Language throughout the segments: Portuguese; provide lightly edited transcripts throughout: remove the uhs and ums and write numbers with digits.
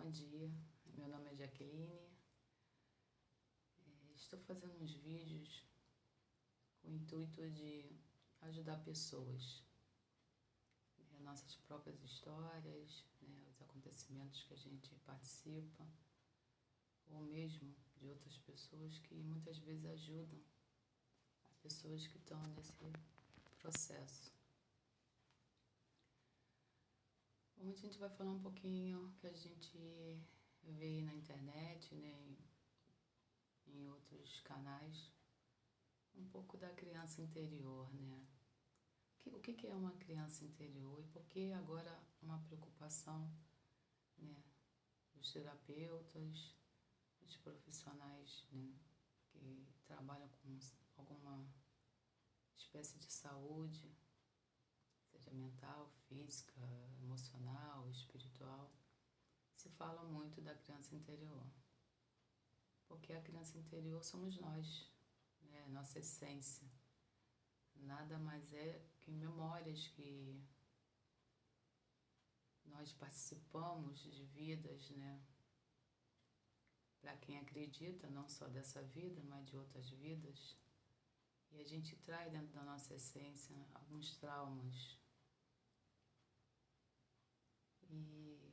Bom dia, meu nome é Jaqueline. Estou fazendo uns vídeos com o intuito de ajudar pessoas, nossas próprias histórias, os acontecimentos que a gente participa, ou mesmo de outras pessoas que muitas vezes ajudam as pessoas que estão nesse processo. Hoje a gente vai falar um pouquinho que a gente vê aí na internet, em outros canais, um pouco da criança interior, O que é uma criança interior e por que agora uma preocupação, dos terapeutas, dos profissionais, que trabalham com alguma espécie de saúde, seja mental, física, emocional, espiritual, se fala muito da criança interior. Porque a criança interior somos nós, nossa essência. Nada mais é que memórias que nós participamos de vidas, Para quem acredita, não só dessa vida, mas de outras vidas. E a gente traz dentro da nossa essência alguns traumas. E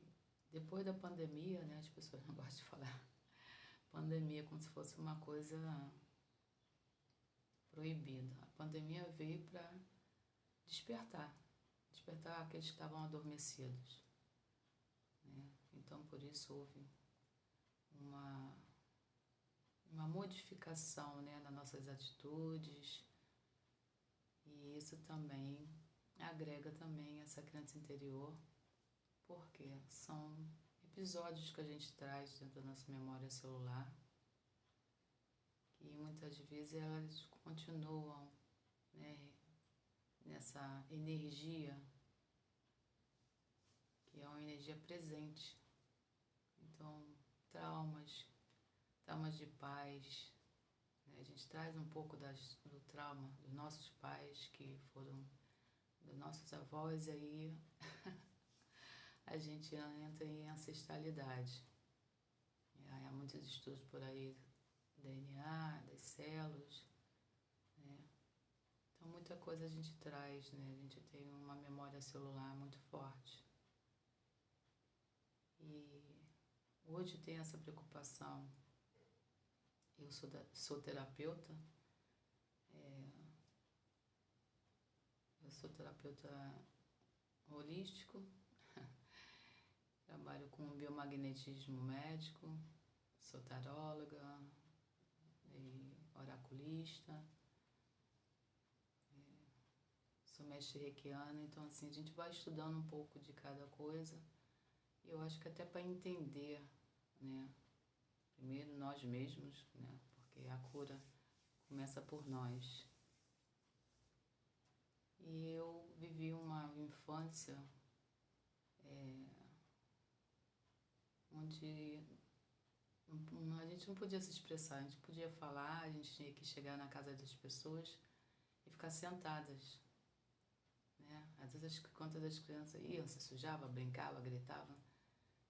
depois da pandemia, as pessoas não gostam de falar pandemia como se fosse uma coisa proibida. A pandemia veio para despertar aqueles que estavam adormecidos. Então, por isso houve uma modificação, nas nossas atitudes, e isso também agrega também essa criança interior, porque são episódios que a gente traz dentro da nossa memória celular, que muitas vezes elas continuam, nessa energia, que é uma energia presente. Então, traumas de pais, a gente traz um pouco do trauma dos nossos pais, que foram dos nossos avós, e aí a gente entra em ancestralidade. E aí há muitos estudos por aí, DNA, das células, Então muita coisa a gente traz, A gente tem uma memória celular muito forte. E hoje tem essa preocupação. Eu sou terapeuta, eu sou terapeuta holístico, trabalho com biomagnetismo médico, sou taróloga e oraculista, sou mestre reikiana, então assim, a gente vai estudando um pouco de cada coisa, e eu acho que até para entender, primeiro nós mesmos, porque a cura começa por nós. E eu vivi uma infância onde a gente não podia se expressar, a gente podia falar, a gente tinha que chegar na casa das pessoas e ficar sentadas, Às vezes, quando as crianças iam, se sujava, brincava, gritava,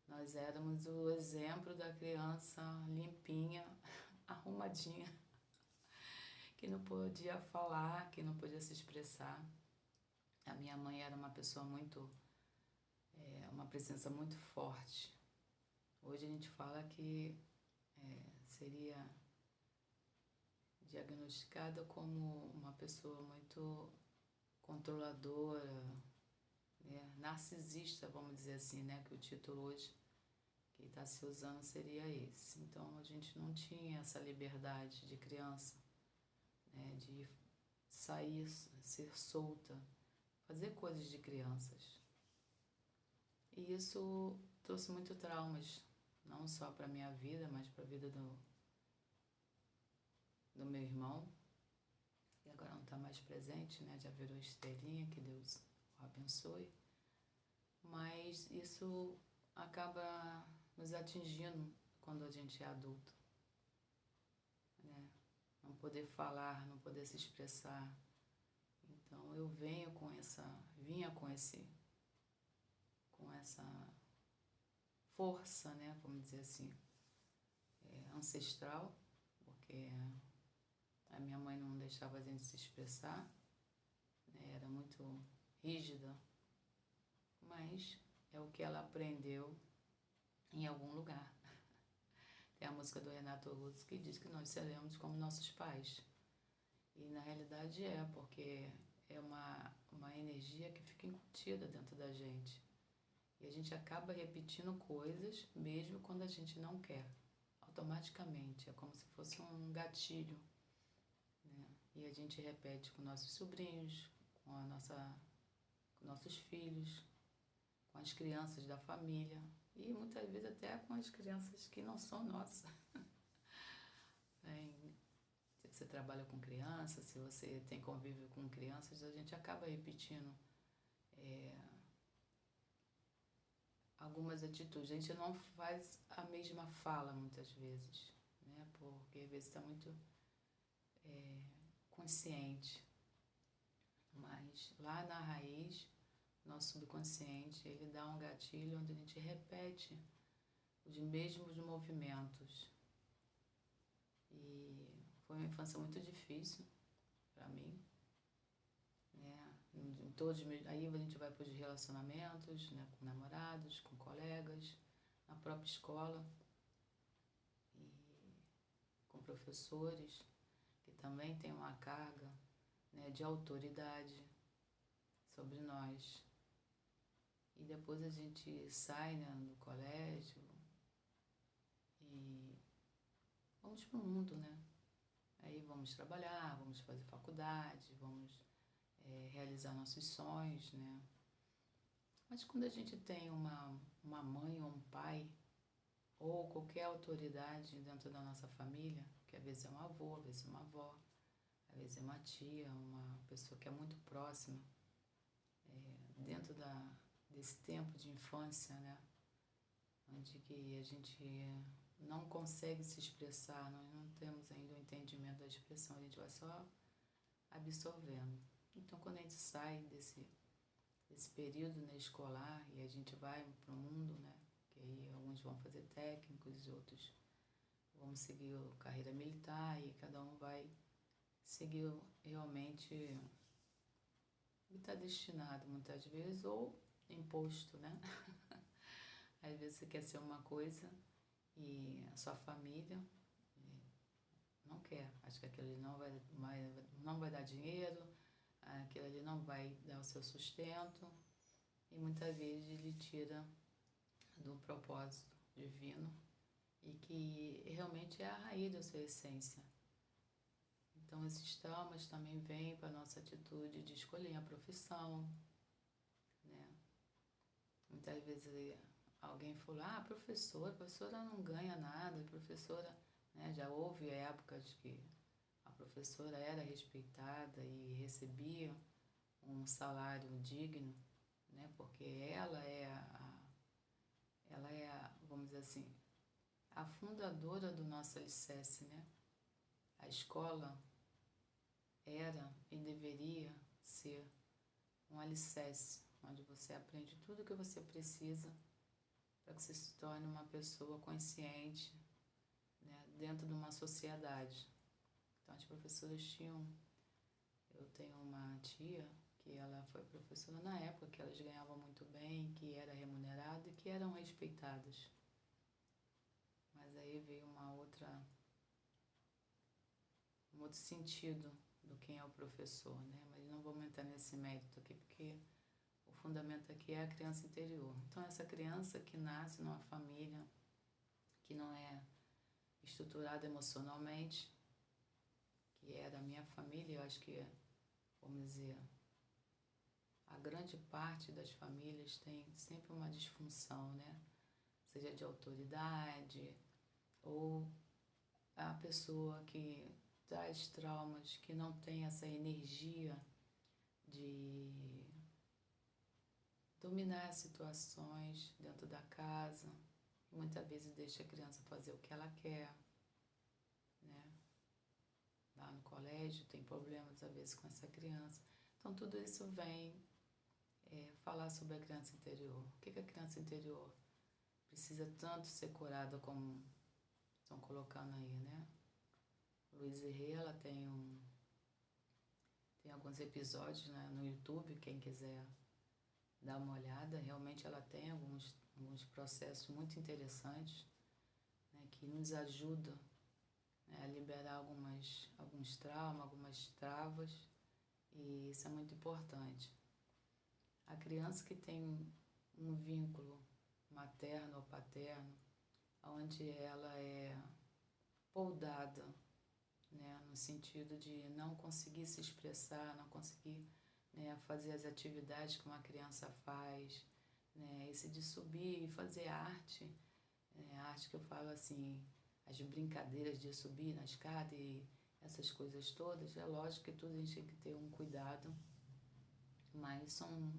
nós éramos o exemplo da criança limpinha, arrumadinha, que não podia falar, que não podia se expressar. A minha mãe era uma pessoa uma presença muito forte. Hoje a gente fala que seria diagnosticada como uma pessoa muito controladora, narcisista, vamos dizer assim, que o título hoje que está se usando seria esse. Então a gente não tinha essa liberdade de criança, de sair, ser solta, fazer coisas de crianças. E isso trouxe muito traumas, não só para a minha vida, mas para a vida do meu irmão, que agora não está mais presente, já virou estrelinha, que Deus o abençoe. Mas isso acaba nos atingindo quando a gente é adulto, Não poder falar, não poder se expressar. Então eu vinha com essa força, né, vamos dizer assim, ancestral, porque a minha mãe não deixava a gente se expressar, né, era muito rígida, mas é o que ela aprendeu em algum lugar. Tem a música do Renato Russo que diz que nós seremos como nossos pais. E na realidade porque é uma energia que fica incutida dentro da gente. E a gente acaba repetindo coisas mesmo quando a gente não quer. Automaticamente, é como se fosse um gatilho, né? E a gente repete com nossos sobrinhos, com nossos filhos, com as crianças da família e muitas vezes até com as crianças que não são nossas. Se você trabalha com crianças, se você tem convívio com crianças, a gente acaba repetindo algumas atitudes. A gente não faz a mesma fala muitas vezes, né? Porque às vezes está muito consciente. Mas lá na raiz, nosso subconsciente, ele dá um gatilho onde a gente repete os mesmos movimentos. E foi uma infância muito difícil para mim, né? Em todos, aí a gente vai para os relacionamentos, né? Com namorados, com colegas, na própria escola e com professores que também têm uma carga, né, de autoridade sobre nós. E depois a gente sai, né, do colégio e vamos para o mundo, né? Aí vamos trabalhar, vamos fazer faculdade, vamos realizar nossos sonhos, né? Mas quando a gente tem uma mãe ou um pai, ou qualquer autoridade dentro da nossa família, que às vezes é um avô, às vezes é uma avó, às vezes é uma tia, uma pessoa que é muito próxima, dentro desse tempo de infância, né? Onde que a gente não consegue se expressar, nós não temos ainda o entendimento da expressão, a gente vai só absorvendo. Então, quando a gente sai desse período, né, escolar e a gente vai para o mundo, né, que aí alguns vão fazer técnicos, outros vão seguir a carreira militar e cada um vai seguir realmente o que está destinado muitas vezes ou imposto, né? Às vezes você quer ser uma coisa e a sua família não quer. Acho que aquilo ali não vai dar dinheiro, aquilo ali não vai dar o seu sustento e muitas vezes ele tira do propósito divino e que realmente é a raiz da sua essência. Então esses traumas também vêm para a nossa atitude de escolher a profissão, né? Muitas vezes alguém falou, a professora não ganha nada, a professora, né? Já houve épocas que a professora era respeitada e recebia um salário digno, né? Porque ela vamos dizer assim, a fundadora do nosso alicerce, né? A escola era e deveria ser um alicerce, onde você aprende tudo o que você precisa para que você se torne uma pessoa consciente, né, dentro de uma sociedade. Então as professoras eu tenho uma tia que ela foi professora na época que elas ganhavam muito bem, que era remunerada e que eram respeitadas. Mas aí veio um outro sentido do quem é o professor, né? Mas não vamos entrar nesse mérito aqui, porque o fundamento aqui é a criança interior. Então, essa criança que nasce numa família que não é estruturada emocionalmente, que era a minha família, eu acho que, vamos dizer, a grande parte das famílias tem sempre uma disfunção, né? Seja de autoridade ou a pessoa que traz traumas, que não tem essa energia de dominar as situações dentro da casa, muitas vezes deixa a criança fazer o que ela quer, né? Lá no colégio tem problemas às vezes com essa criança. Então tudo isso vem falar sobre a criança interior. O que é a criança interior? precisa tanto ser curada como estão colocando aí, né? Louise Hay, ela tem alguns episódios, né, no YouTube, quem quiser dar uma olhada. Realmente ela tem alguns processos muito interessantes, né, que nos ajudam, né, a liberar alguns traumas, algumas travas, e isso é muito importante. A criança que tem um vínculo materno ou paterno, onde ela é poldada, né, no sentido de não conseguir se expressar, não conseguir, né, fazer as atividades que uma criança faz, né, esse de subir e fazer arte, né, arte que eu falo assim, as brincadeiras de subir na escada e essas coisas todas. É lógico que tudo a gente tem que ter um cuidado, mas são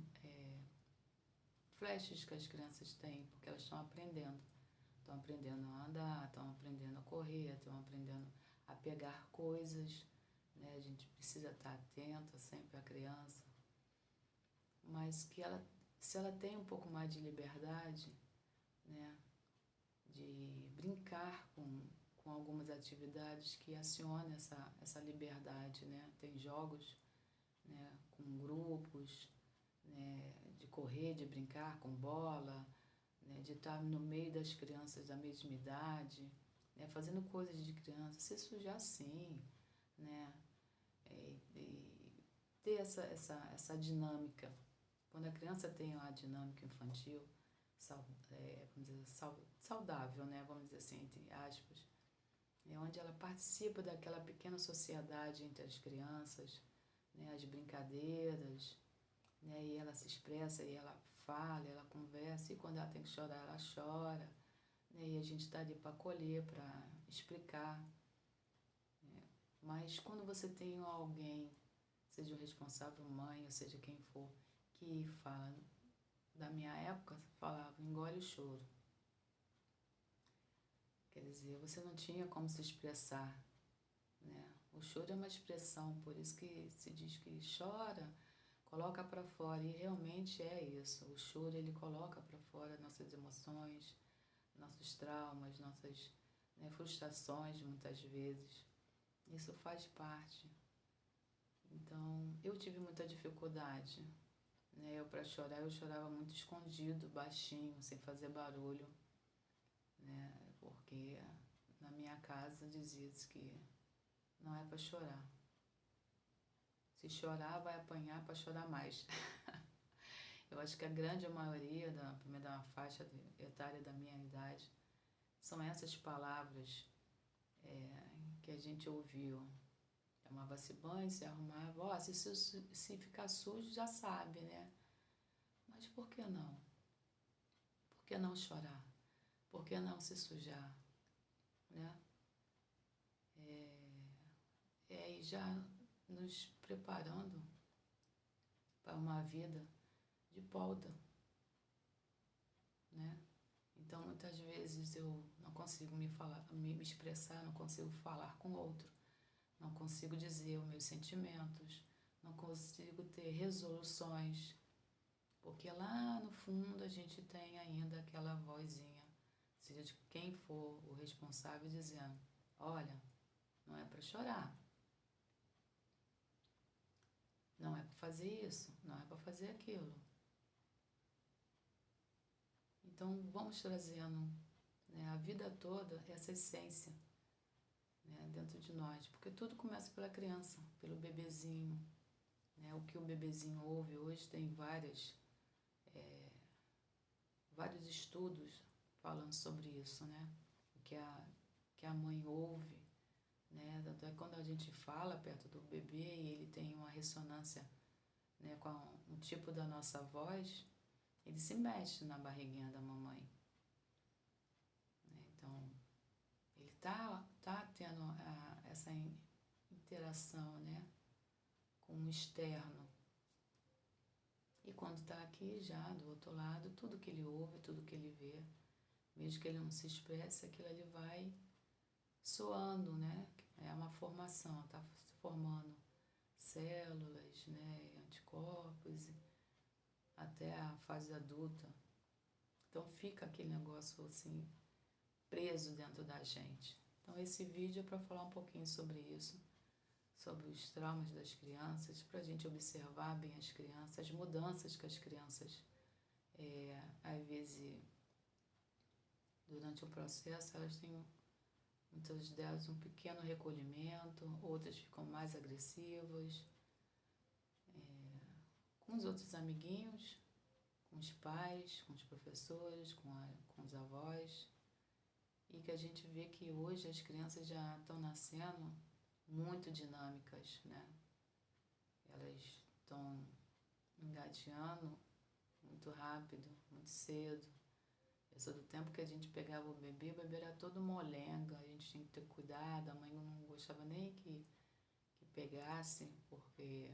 flashes que as crianças têm, porque elas estão aprendendo a andar, estão aprendendo a correr, estão aprendendo a pegar coisas, né? A gente precisa estar atenta sempre à criança, mas que ela, se ela tem um pouco mais de liberdade, né, de brincar com algumas atividades que acionam essa liberdade, né? Tem jogos, né, com grupos, né, de correr, de brincar com bola, né, de estar no meio das crianças da mesma idade, né, fazendo coisas de criança, se sujar sim, né, e ter essa dinâmica. Quando a criança tem uma dinâmica infantil vamos dizer, saudável, né, vamos dizer assim, entre aspas, é onde ela participa daquela pequena sociedade entre as crianças, né, as brincadeiras, né, e ela se expressa, e ela fala, ela conversa, e quando ela tem que chorar, ela chora, né, e a gente está ali para acolher, para explicar, né. Mas quando você tem alguém, seja o responsável, mãe, ou seja quem for, que fala, da minha época, falava, engole o choro. Quer dizer, você não tinha como se expressar, né? O choro é uma expressão, por isso que se diz que chora, coloca para fora, e realmente é isso. O choro, ele coloca para fora nossas emoções, nossos traumas, nossas, né, frustrações, muitas vezes. Isso faz parte. Então, eu tive muita dificuldade, né? Eu, para chorar, eu chorava muito escondido, baixinho, sem fazer barulho, né? Porque na minha casa dizia-se que não é para chorar. Se chorar, vai apanhar para chorar mais. Eu acho que a grande maioria, pelo da faixa etária da minha idade, são essas palavras que a gente ouviu. Tomava-se banho, se arrumava, se ficar sujo já sabe, né? Mas por que não? Por que não chorar? Por que não se sujar? Né? E já nos preparando para uma vida de polda, né? Então, muitas vezes eu não consigo me expressar, não consigo falar com o outro, não consigo dizer os meus sentimentos, não consigo ter resoluções, porque lá no fundo a gente tem ainda aquela vozinha, seja de quem for o responsável, dizendo, olha, não é para chorar, não é para fazer isso, não é para fazer aquilo. Então vamos trazendo, né, a vida toda essa essência, né, dentro de nós, porque tudo começa pela criança, pelo bebezinho, né, o que o bebezinho ouve. Hoje tem vários estudos falando sobre isso, né, o que a mãe ouve, né, tanto é que quando a gente fala perto do bebê e ele tem uma ressonância, né, com um tipo da nossa voz, ele se mexe na barriguinha da mamãe. Então, ele tá tendo essa interação, né, com o externo. E quando está aqui já do outro lado, tudo que ele ouve, tudo que ele vê, mesmo que ele não se expresse, aquilo ali vai soando, né? É uma formação, está se formando células, né, anticorpos, até a fase adulta. Então fica aquele negócio assim, preso dentro da gente. Então esse vídeo é para falar um pouquinho sobre isso, sobre os traumas das crianças, para a gente observar bem as crianças, as mudanças que as crianças, às vezes, durante o processo, elas têm, muitas delas, um pequeno recolhimento, outras ficam mais agressivas, com os outros amiguinhos, com os pais, com os professores, com os avós, e que a gente vê que hoje as crianças já estão nascendo muito dinâmicas, né? Elas estão engateando muito rápido, muito cedo. Eu sou do tempo que a gente pegava o bebê era todo molenga, a gente tinha que ter cuidado, a mãe não gostava nem que pegasse, porque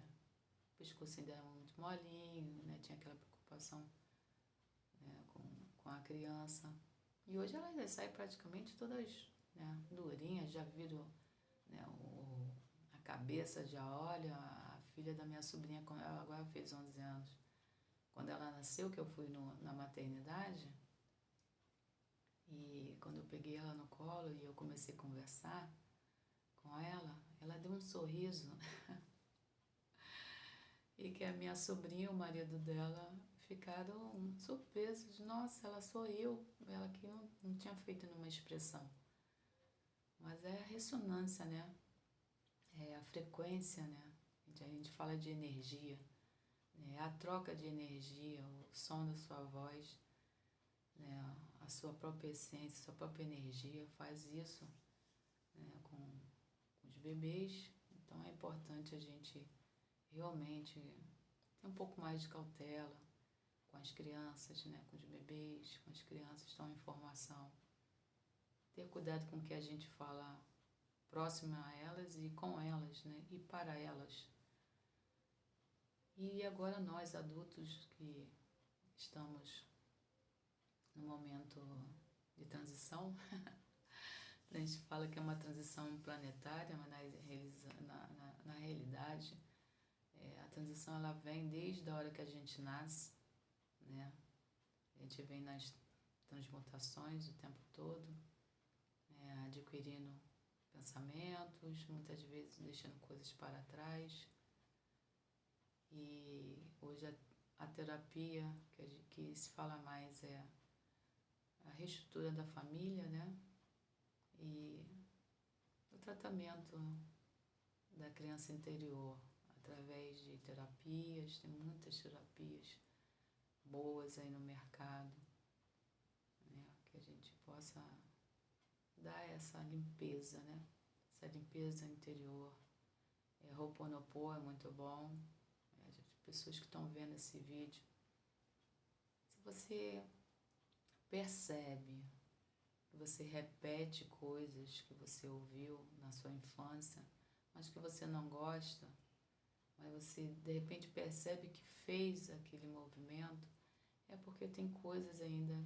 o pescocinho dela era muito molinho, né? Tinha aquela preocupação, né, com a criança. E hoje elas saem praticamente todas, né, durinhas, já viram, né, a cabeça, já olha. A filha da minha sobrinha, ela agora fez 11 anos. Quando ela nasceu, que eu fui na maternidade, e quando eu peguei ela no colo e eu comecei a conversar com ela deu um sorriso. E que a minha sobrinha e o marido dela ficaram surpresos. Nossa, ela sorriu. Ela que não tinha feito nenhuma expressão. Mas é a ressonância, né? É a frequência, né? A gente fala de energia, né? A troca de energia, o som da sua voz, né? A sua própria essência, a sua própria energia faz isso, né? Com os bebês. Então é importante a gente realmente ter um pouco mais de cautela com as crianças, né? Com os bebês, com as crianças que estão em formação. Ter cuidado com o que a gente fala próxima a elas e com elas, né? E para elas. E agora nós, adultos, que estamos no momento de transição, a gente fala que é uma transição planetária, mas na realidade, a transição ela vem desde a hora que a gente nasce, né? A gente vem nas transmutações o tempo todo, adquirindo pensamentos, muitas vezes deixando coisas para trás. E hoje a terapia que se fala mais é a reestrutura da família, né? E o tratamento da criança interior através de terapias. Tem muitas terapias boas aí no mercado, né? Que a gente possa dar essa limpeza, né? Essa limpeza interior. Ho'oponopono é muito bom. As pessoas que estão vendo esse vídeo, se você percebe que você repete coisas que você ouviu na sua infância, mas que você não gosta, mas você de repente percebe que fez aquele movimento, é porque tem coisas ainda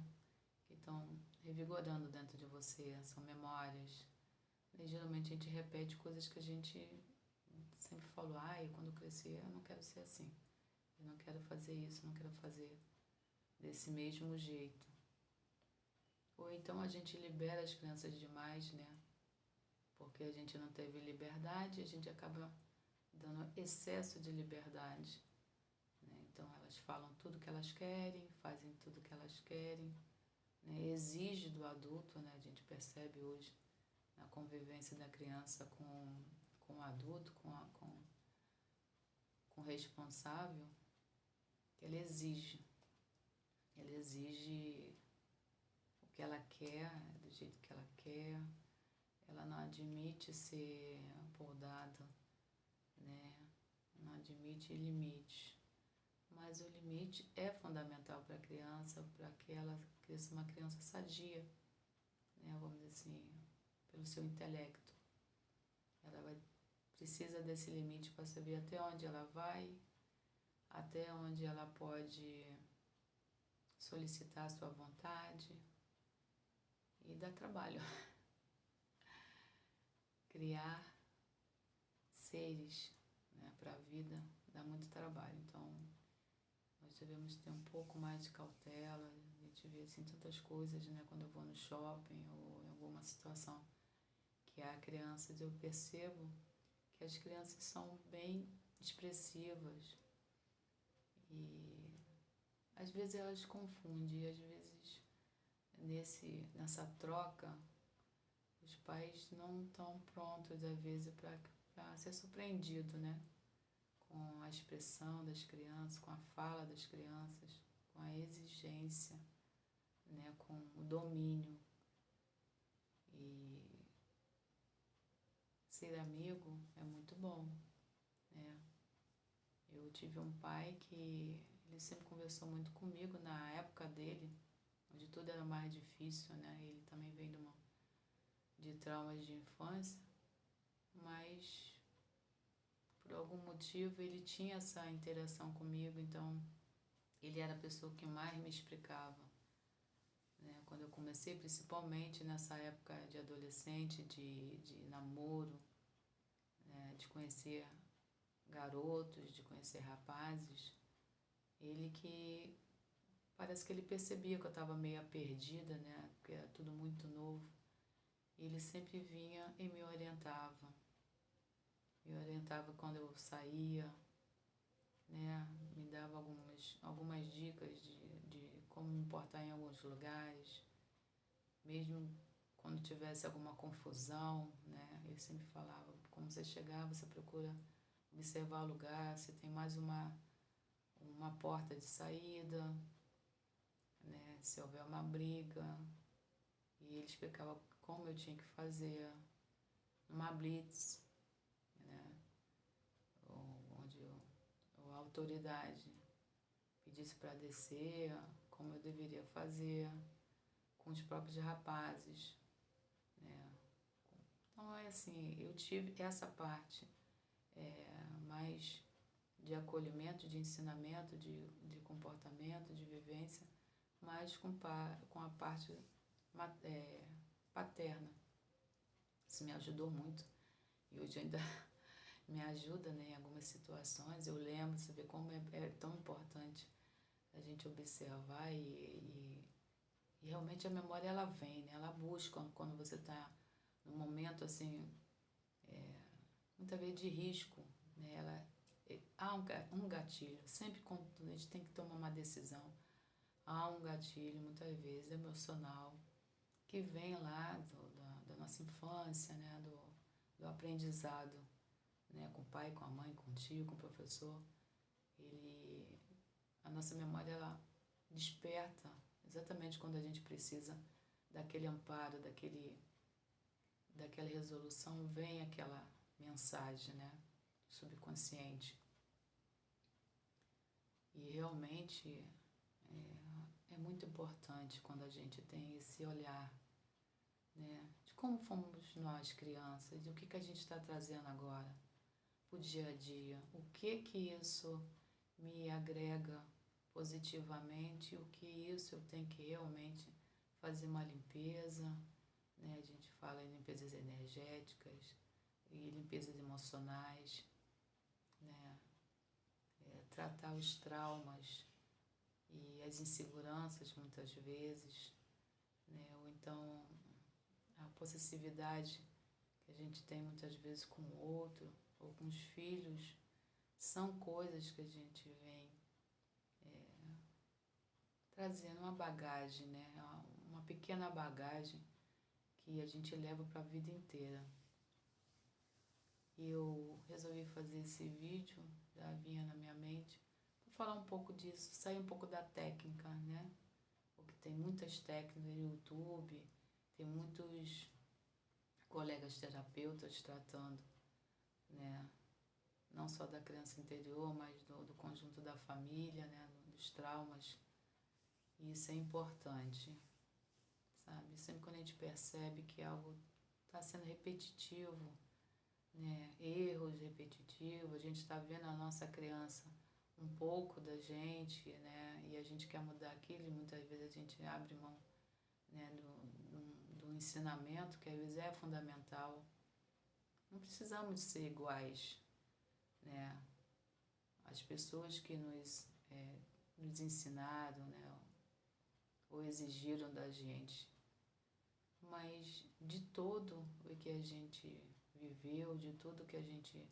que estão revigorando dentro de você, são memórias. E geralmente a gente repete coisas que a gente sempre falou, quando crescer eu não quero ser assim, eu não quero fazer isso, não quero fazer desse mesmo jeito. Ou então a gente libera as crianças demais, né? Porque a gente não teve liberdade, a gente acaba dando excesso de liberdade, né? Então elas falam tudo que elas querem, fazem tudo que elas querem, né? Exige do adulto, né? A gente percebe hoje na convivência da criança com o adulto, com o responsável, que ele exige o que ela quer, do jeito que ela quer. Ela não admite ser podada, né? Não admite limite. Mas o limite é fundamental para a criança, para que ela cresça uma criança sadia, né? Vamos dizer assim, pelo seu intelecto. Ela precisa desse limite para saber até onde ela vai, até onde ela pode solicitar a sua vontade, e dá trabalho. Criar seres, né, para a vida dá muito trabalho. Então nós devemos ter um pouco mais de cautela, a gente vê assim tantas coisas, né, quando eu vou no shopping ou em alguma situação que a criança, eu percebo que as crianças são bem expressivas e às vezes elas confundem, às vezes nessa troca os pais não estão prontos às vezes para ser surpreendido, né? Com a expressão das crianças, com a fala das crianças, com a exigência, né? Com o domínio. E ser amigo é muito bom, né? Eu tive um pai que ele sempre conversou muito comigo na época dele, onde tudo era mais difícil, né? Ele também veio de traumas de infância, mas por algum motivo ele tinha essa interação comigo, então ele era a pessoa que mais me explicava, né? Quando eu comecei, principalmente nessa época de adolescente, de namoro, né? De conhecer garotos, de conhecer rapazes, ele que parece que ele percebia que eu estava meio perdida, né? Porque era tudo muito novo. Ele sempre vinha e me orientava. Me orientava quando eu saía, né? Me dava algumas dicas de como me portar em alguns lugares. Mesmo quando tivesse alguma confusão, né? Ele sempre falava, como você chegar, você procura observar o lugar, se tem mais uma porta de saída, né? Se houver uma briga. E ele explicava como eu tinha que fazer uma blitz, né? Onde a autoridade pedisse para descer, como eu deveria fazer com os próprios rapazes, né? Então é assim, eu tive essa parte mais de acolhimento, de ensinamento, de comportamento, de vivência, mas com a parte paterna. Isso me ajudou muito e hoje ainda me ajuda, né, em algumas situações. Eu lembro, você vê como é tão importante a gente observar e realmente a memória ela vem, né, ela busca quando você está num momento assim, muitas vezes de risco, né, há um gatilho, sempre quando a gente tem que tomar uma decisão, há um gatilho, muitas vezes emocional, que vem lá da nossa infância, né, do aprendizado, né, com o pai, com a mãe, com o tio, com o professor. A nossa memória ela desperta exatamente quando a gente precisa daquele amparo, daquela resolução, vem aquela mensagem, né, subconsciente. E realmente é muito importante quando a gente tem esse olhar, né, de como fomos nós crianças, e o que a gente está trazendo agora o dia a dia, o que isso me agrega positivamente, o que isso eu tenho que realmente fazer uma limpeza, né? A gente fala em limpezas energéticas e limpezas emocionais, né? Tratar os traumas e as inseguranças muitas vezes, né? Ou então a possessividade que a gente tem muitas vezes com o outro ou com os filhos, são coisas que a gente vem trazendo uma bagagem, né? Uma pequena bagagem que a gente leva para a vida inteira. E eu resolvi fazer esse vídeo, já vinha na minha mente, para falar um pouco disso, sair um pouco da técnica, né? Porque tem muitas técnicas no YouTube, tem muitos colegas terapeutas tratando, né? Não só da criança interior, mas do conjunto da família, né? Dos traumas. E isso é importante, sabe? Sempre quando a gente percebe que algo está sendo repetitivo, né? Erros repetitivos, a gente está vendo a nossa criança um pouco da gente, né? E a gente quer mudar aquilo e muitas vezes a gente abre mão, né? do ensinamento, que às vezes é fundamental. Não precisamos ser iguais, né? As pessoas que nos ensinaram, né? ou exigiram da gente. Mas de todo o que a gente viveu, de tudo que a gente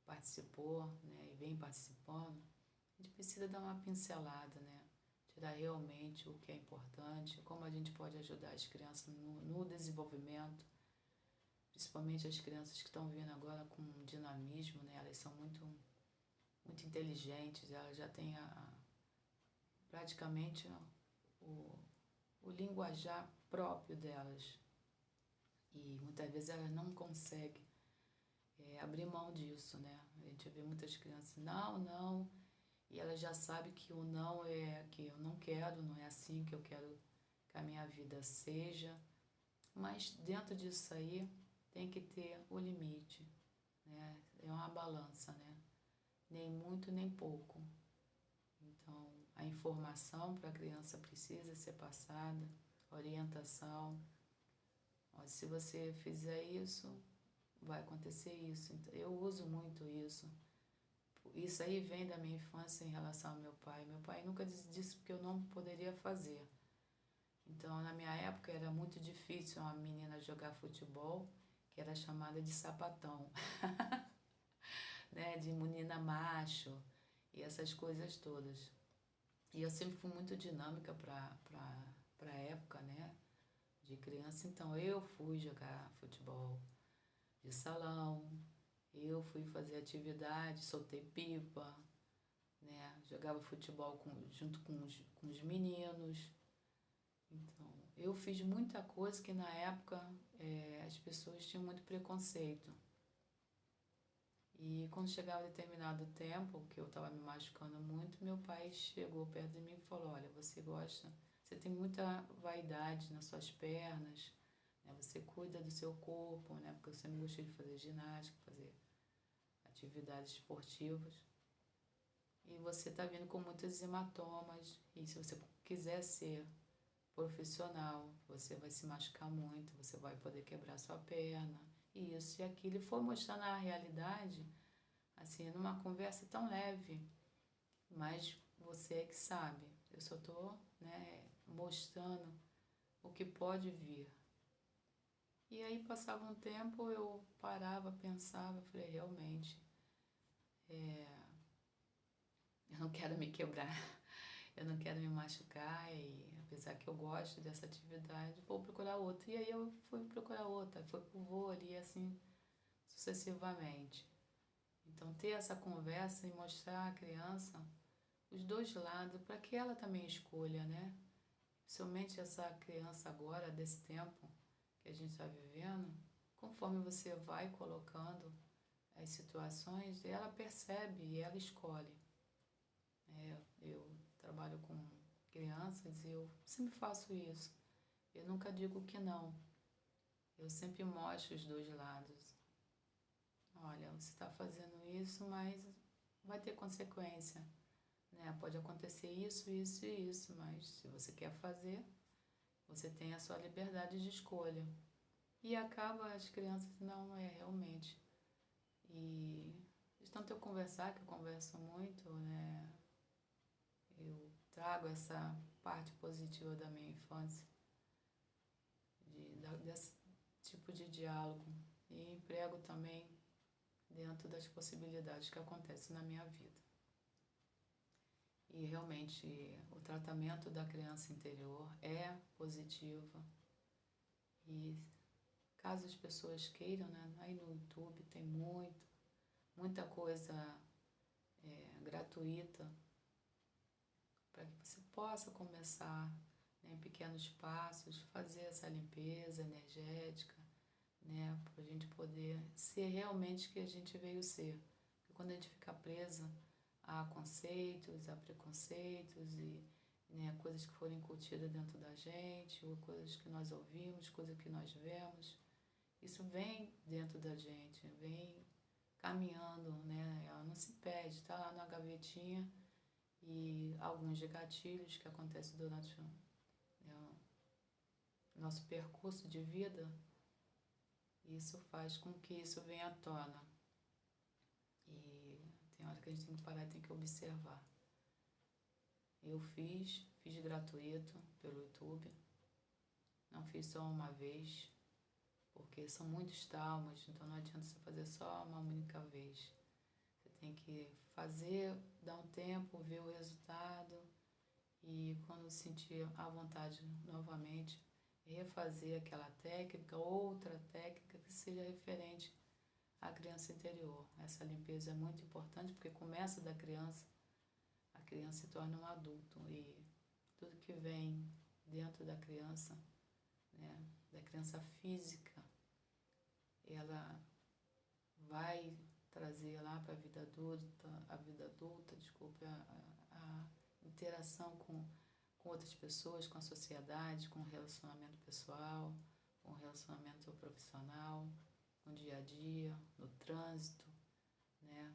participou, né, e vem participando, a gente precisa dar uma pincelada, né? Tirar realmente o que é importante, como a gente pode ajudar as crianças no desenvolvimento, principalmente as crianças que estão vindo agora com dinamismo, né? Elas são muito inteligentes, elas já têm praticamente o linguajar próprio delas. E muitas vezes elas não conseguem abrir mão disso, né? A gente vê muitas crianças, não, e elas já sabem que o não é que eu não quero, não é assim que eu quero que a minha vida seja. Mas dentro disso aí tem que ter o limite, né? É uma balança, né? Nem muito, nem pouco. Então, a informação para a criança precisa ser passada, orientação. Ó, se você fizer isso, vai acontecer isso. Então, eu uso muito isso. Isso aí vem da minha infância em relação ao meu pai. Meu pai nunca disse que eu não poderia fazer. Então, na minha época, era muito difícil uma menina jogar futebol, que era chamada de sapatão, né? De menina macho e essas coisas todas. E eu sempre fui muito dinâmica para a época, né? De criança. Então, eu fui jogar futebol de salão, eu fui fazer atividade, soltei pipa, né? Jogava futebol junto com os meninos. Então, eu fiz muita coisa que na época as pessoas tinham muito preconceito. E quando chegava determinado tempo, que eu estava me machucando muito, meu pai chegou perto de mim e falou, olha, você tem muita vaidade nas suas pernas, né? Você cuida do seu corpo, né? Porque eu sempre gostei de fazer ginástica, fazer atividades esportivas. E você está vindo com muitos hematomas, e se você quiser ser profissional, você vai se machucar muito, você vai poder quebrar sua perna, isso e aquilo. E foi mostrando a realidade, assim, numa conversa tão leve, mas você é que sabe. Eu só estou, né, mostrando o que pode vir. E aí passava um tempo, eu parava, pensava, falei, realmente, eu não quero me quebrar, eu não quero me machucar, e apesar que eu gosto dessa atividade, vou procurar outra. E aí eu fui procurar outra, foi pro vôlei e assim sucessivamente. Então ter essa conversa e mostrar à criança os dois lados para que ela também escolha, né? Principalmente essa criança agora, desse tempo que a gente está vivendo, conforme você vai colocando as situações, ela percebe e ela escolhe. Eu trabalho com crianças e eu sempre faço isso. Eu nunca digo que não. Eu sempre mostro os dois lados. Olha, você está fazendo isso, mas vai ter consequência, né? Pode acontecer isso, isso e isso, mas se você quer fazer, você tem a sua liberdade de escolha. E acaba as crianças, não, realmente. E de tanto eu conversar, que eu converso muito, né? Eu trago essa parte positiva da minha infância, desse tipo de diálogo, e emprego também dentro das possibilidades que acontecem na minha vida. E realmente o tratamento da criança interior é positivo. E caso as pessoas queiram, né, aí no YouTube tem muita coisa gratuita para que você possa começar, né, em pequenos passos, fazer essa limpeza energética, né, para a gente poder ser realmente o que a gente veio ser. Porque quando a gente fica presa a conceitos, a preconceitos e, né, coisas que foram incutidas dentro da gente, ou coisas que nós ouvimos, coisas que nós vemos, isso vem dentro da gente, vem caminhando, né? Ela não se perde, está lá na gavetinha. E alguns de gatilhos que acontecem durante o nosso percurso de vida, isso faz com que isso venha à tona. E tem hora que a gente tem que parar e tem que observar. Eu fiz fiz gratuito pelo YouTube, não fiz só uma vez, porque são muitos traumas, então não adianta você fazer só uma única vez. Você tem que fazer, dar um tempo, ver o resultado e quando sentir à vontade novamente, refazer aquela técnica, outra técnica que seja referente à criança interior. Essa limpeza é muito importante porque começa da criança, a criança se torna um adulto e tudo que vem dentro da criança, né, da criança física, ela vai trazer lá para a vida adulta, desculpe, a interação com outras pessoas, com a sociedade, com o relacionamento pessoal, com o relacionamento profissional, no dia a dia, no trânsito, né?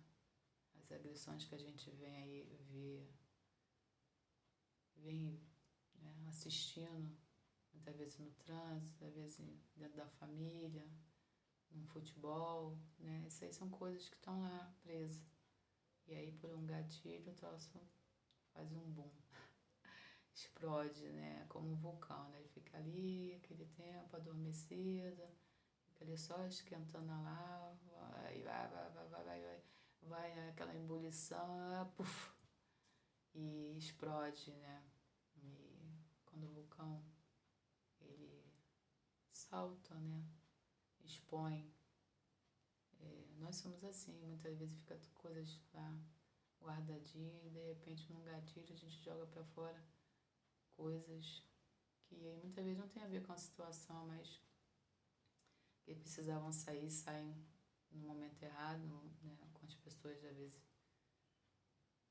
As agressões que a gente vem aí vem, né, assistindo, muitas vezes no trânsito, às vezes dentro da família, no futebol, né? Isso aí são coisas que estão lá presas. E aí por um gatilho o troço faz um boom. Explode, né? Como um vulcão, né? Ele fica ali aquele tempo adormecido, fica ali só esquentando a lava, aí vai aquela ebulição, puf, e explode, né? E quando o vulcão ele salta, né? Expõe. Nós somos assim, muitas vezes fica coisas lá guardadinhas e de repente num gatilho a gente joga para fora coisas que muitas vezes não tem a ver com a situação, mas que precisavam saem no momento errado, né, com as pessoas às vezes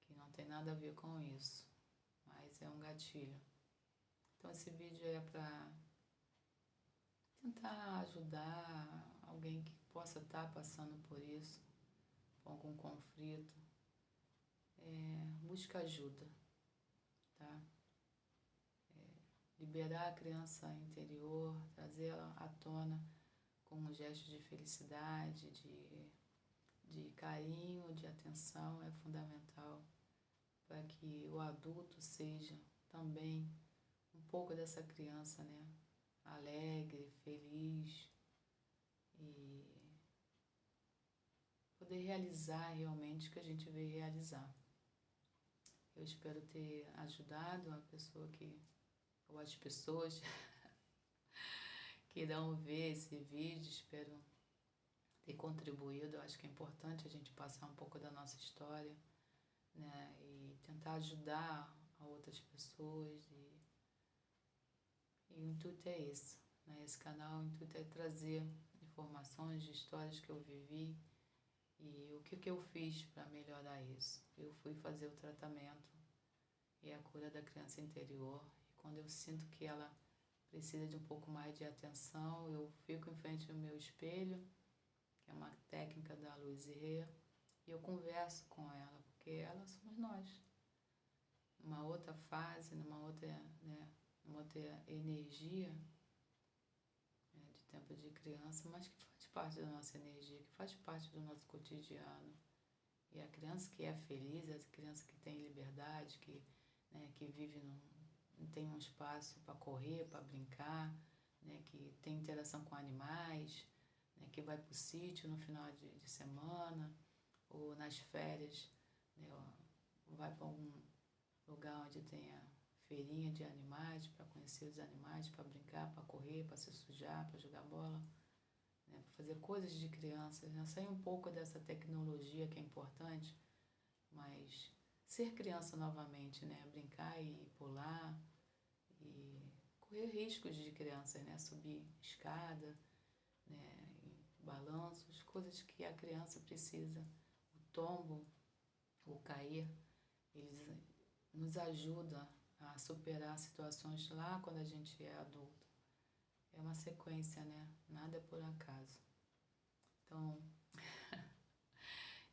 que não tem nada a ver com isso, mas é um gatilho. Então esse vídeo é para tentar ajudar alguém que possa estar passando por isso, com algum conflito. Busca ajuda, tá? Liberar a criança interior, trazê-la à tona com um gesto de felicidade, de carinho, de atenção é fundamental para que o adulto seja também um pouco dessa criança, né? Alegre, feliz e poder realizar realmente o que a gente veio realizar. Eu espero ter ajudado a pessoa ou as pessoas que irão ver esse vídeo, espero ter contribuído. Eu acho que é importante a gente passar um pouco da nossa história, né, e tentar ajudar a outras pessoas e o intuito é esse, né? Esse canal, o intuito é trazer informações de histórias que eu vivi e o que eu fiz para melhorar isso. Eu fui fazer o tratamento e a cura da criança interior e quando eu sinto que ela precisa de um pouco mais de atenção, eu fico em frente ao meu espelho, que é uma técnica da Louise Hay, e eu converso com ela, porque ela somos nós. Numa outra fase, numa outra energia, né, de tempo de criança, mas que faz parte da nossa energia, que faz parte do nosso cotidiano. E a criança que é feliz, a criança que tem liberdade, né, que vive tem um espaço para correr, para brincar, né, que tem interação com animais, né, que vai para o sítio no final de semana ou nas férias, né, vai para algum lugar onde tenha feirinha de animais, para conhecer os animais, para brincar, para correr, para se sujar, para jogar bola, né, para fazer coisas de criança, né, sair um pouco dessa tecnologia que é importante, mas ser criança novamente, né, brincar e pular e correr riscos de criança, né, subir escada, né, balanços, coisas que a criança precisa. O tombo, o cair, eles nos ajudam a superar situações lá quando a gente é adulto. É uma sequência, né? Nada é por acaso. Então,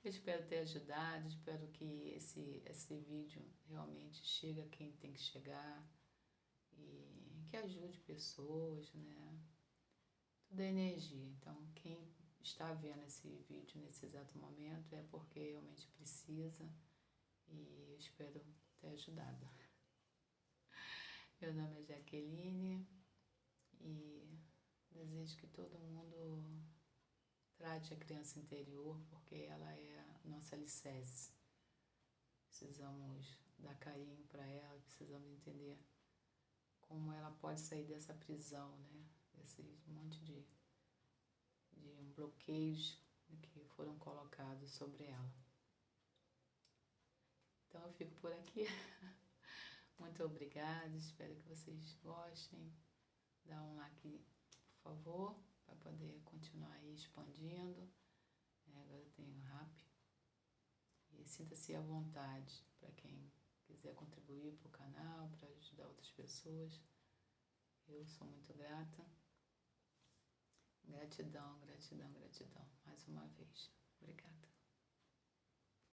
eu espero ter ajudado, espero que esse vídeo realmente chegue a quem tem que chegar e que ajude pessoas, né? Tudo é energia. Então, quem está vendo esse vídeo nesse exato momento é porque realmente precisa e eu espero ter ajudado. Meu nome é Jaqueline e desejo que todo mundo trate a criança interior, porque ela é a nossa alicerce. Precisamos dar carinho para ela, precisamos entender como ela pode sair dessa prisão, né? Esse monte de bloqueios que foram colocados sobre ela. Então eu fico por aqui. Muito obrigada, espero que vocês gostem. Dá um like, por favor, para poder continuar aí expandindo. Agora eu tenho rap. E sinta-se à vontade para quem quiser contribuir para o canal, para ajudar outras pessoas. Eu sou muito grata. Gratidão, gratidão, gratidão. Mais uma vez. Obrigada.